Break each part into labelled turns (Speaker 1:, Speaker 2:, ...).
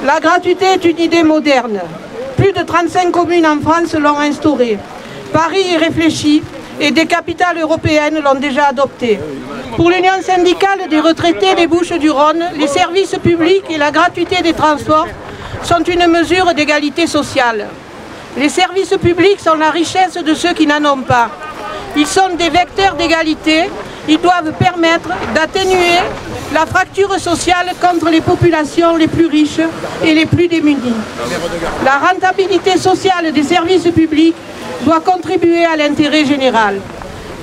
Speaker 1: La gratuité est une idée moderne. Plus de 35 communes en France l'ont instaurée. Paris y réfléchit et des capitales européennes l'ont déjà adoptée. Pour l'Union syndicale des retraités des Bouches-du-Rhône, les services publics et la gratuité des transports sont une mesure d'égalité sociale. Les services publics sont la richesse de ceux qui n'en ont pas. Ils sont des vecteurs d'égalité. Ils doivent permettre d'atténuer la fracture sociale contre les populations les plus riches et les plus démunies. La rentabilité sociale des services publics doit contribuer à l'intérêt général.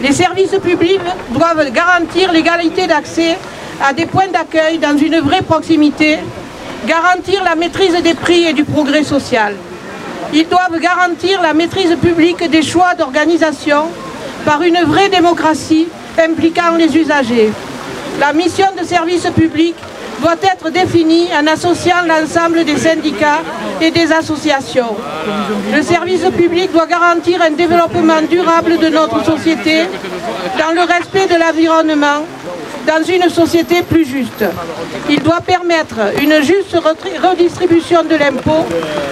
Speaker 1: Les services publics doivent garantir l'égalité d'accès à des points d'accueil dans une vraie proximité, garantir la maîtrise des prix et du progrès social. Ils doivent garantir la maîtrise publique des choix d'organisation par une vraie démocratie impliquant les usagers. La mission de service public doit être définie en associant l'ensemble des syndicats et des associations. Le service public doit garantir un développement durable de notre société dans le respect de l'environnement, dans une société plus juste. Il doit permettre une juste redistribution de l'impôt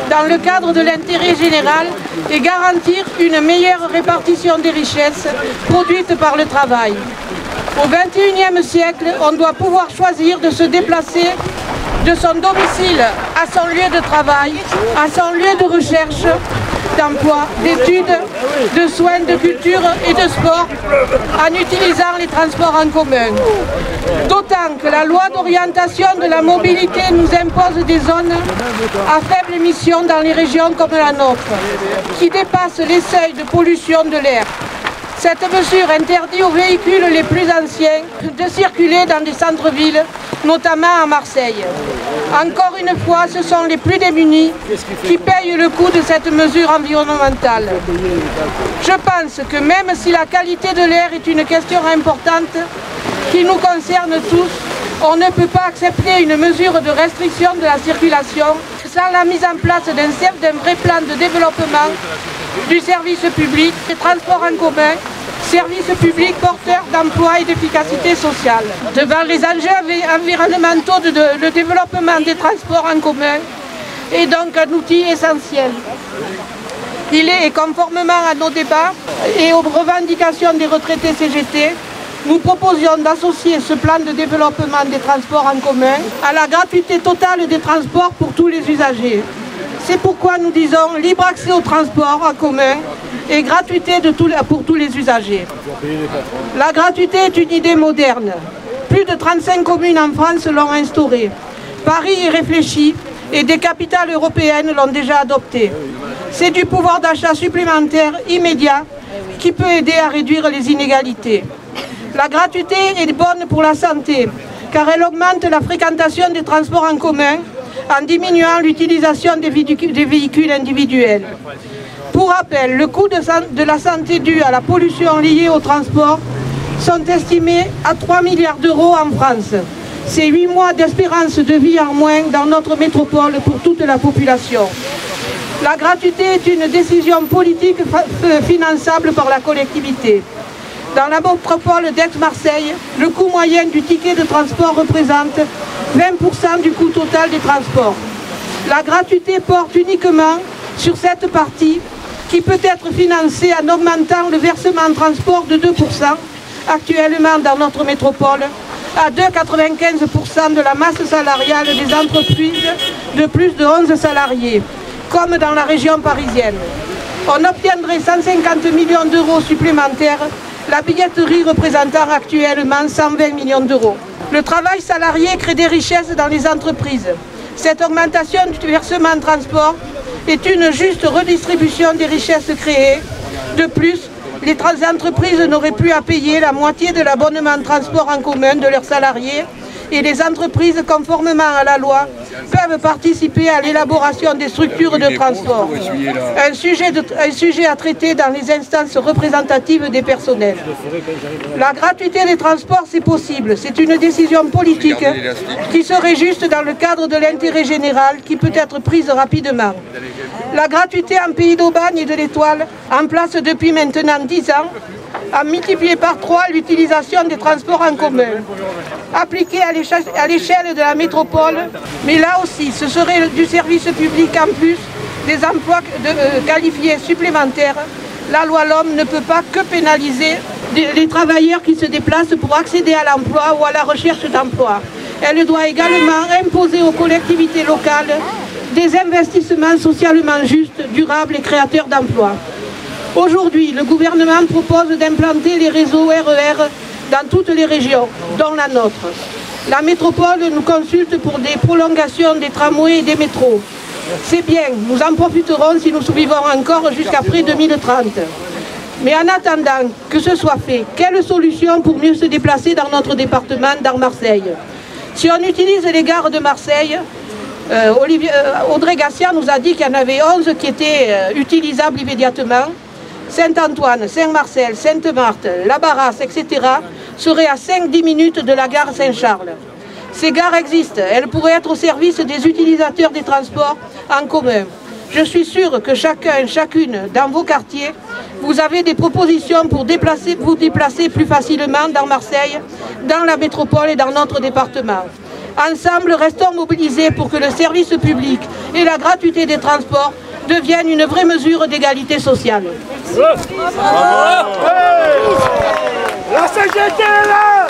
Speaker 1: dans le cadre de l'intérêt général et garantir une meilleure répartition des richesses produites par le travail. Au XXIe siècle, on doit pouvoir choisir de se déplacer de son domicile à son lieu de travail, à son lieu de recherche, d'emploi, d'études, de soins, de culture et de sport en utilisant les transports en commun. D'autant que la loi d'orientation de la mobilité nous impose des zones à faible émission dans les régions comme la nôtre, qui dépassent les seuils de pollution de l'air. Cette mesure interdit aux véhicules les plus anciens de circuler dans des centres-villes, notamment à Marseille. Encore une fois, ce sont les plus démunis qui payent le coût de cette mesure environnementale. Je pense que même si la qualité de l'air est une question importante qui nous concerne tous, on ne peut pas accepter une mesure de restriction de la circulation sans la mise en place d'un vrai plan de développement du service public, des transports en commun, service public porteur d'emploi et d'efficacité sociale. Devant les enjeux environnementaux, le développement des transports en commun est donc un outil essentiel. Il est, et conformément à nos débats et aux revendications des retraités CGT, nous proposions d'associer ce plan de développement des transports en commun à la gratuité totale des transports pour tous les usagers. C'est pourquoi nous disons libre accès aux transports en commun et gratuité pour tous les usagers. La gratuité est une idée moderne. Plus de 35 communes en France l'ont instaurée. Paris y réfléchit et des capitales européennes l'ont déjà adoptée. C'est du pouvoir d'achat supplémentaire immédiat qui peut aider à réduire les inégalités. La gratuité est bonne pour la santé, car elle augmente la fréquentation des transports en commun en diminuant l'utilisation des véhicules individuels. Pour rappel, le coût de la santé due à la pollution liée au transport sont estimés à 3 milliards d'euros en France. C'est 8 mois d'espérance de vie en moins dans notre métropole pour toute la population. La gratuité est une décision politique finançable par la collectivité. Dans la métropole d'Aix-Marseille, le coût moyen du ticket de transport représente 20% du coût total des transports. La gratuité porte uniquement sur cette partie qui peut être financée en augmentant le versement transport de 2% actuellement dans notre métropole à 2,95% de la masse salariale des entreprises de plus de 11 salariés, comme dans la région parisienne. On obtiendrait 150 millions d'euros supplémentaires, la billetterie représentant actuellement 120 millions d'euros. Le travail salarié crée des richesses dans les entreprises. Cette augmentation du versement transport est une juste redistribution des richesses créées. De plus, les entreprises n'auraient plus à payer la moitié de l'abonnement de transport en commun de leurs salariés et les entreprises, conformément à la loi, peuvent participer à l'élaboration des structures de transport. Un sujet à traiter dans les instances représentatives des personnels. La gratuité des transports, c'est possible. C'est une décision politique qui serait juste dans le cadre de l'intérêt général qui peut être prise rapidement. La gratuité en Pays d'Aubagne et de l'Étoile, en place depuis maintenant 10 ans, à multiplier par 3 l'utilisation des transports en commun, appliquée à l'échelle de la métropole, mais là aussi, ce serait du service public en plus, des emplois qualifiés supplémentaires. La loi LOM ne peut pas que pénaliser les travailleurs qui se déplacent pour accéder à l'emploi ou à la recherche d'emploi. Elle doit également imposer aux collectivités locales des investissements socialement justes, durables et créateurs d'emplois. Aujourd'hui, le gouvernement propose d'implanter les réseaux RER dans toutes les régions, dont la nôtre. La métropole nous consulte pour des prolongations des tramways et des métros. C'est bien, nous en profiterons si nous survivons encore jusqu'après 2030. Mais en attendant que ce soit fait, quelle solution pour mieux se déplacer dans notre département, dans Marseille? Si on utilise les gares de Marseille, Audrey Gassia nous a dit qu'il y en avait 11 qui étaient utilisables immédiatement. Saint-Antoine, Saint-Marcel, Sainte-Marthe, La Barrasse, etc. seraient à 5-10 minutes de la gare Saint-Charles. Ces gares existent, elles pourraient être au service des utilisateurs des transports en commun. Je suis sûre que chacun, chacune, dans vos quartiers, vous avez des propositions pour vous déplacer plus facilement dans Marseille, dans la métropole et dans notre département. Ensemble, restons mobilisés pour que le service public et la gratuité des transports deviennent une vraie mesure d'égalité sociale.
Speaker 2: La CGT est là!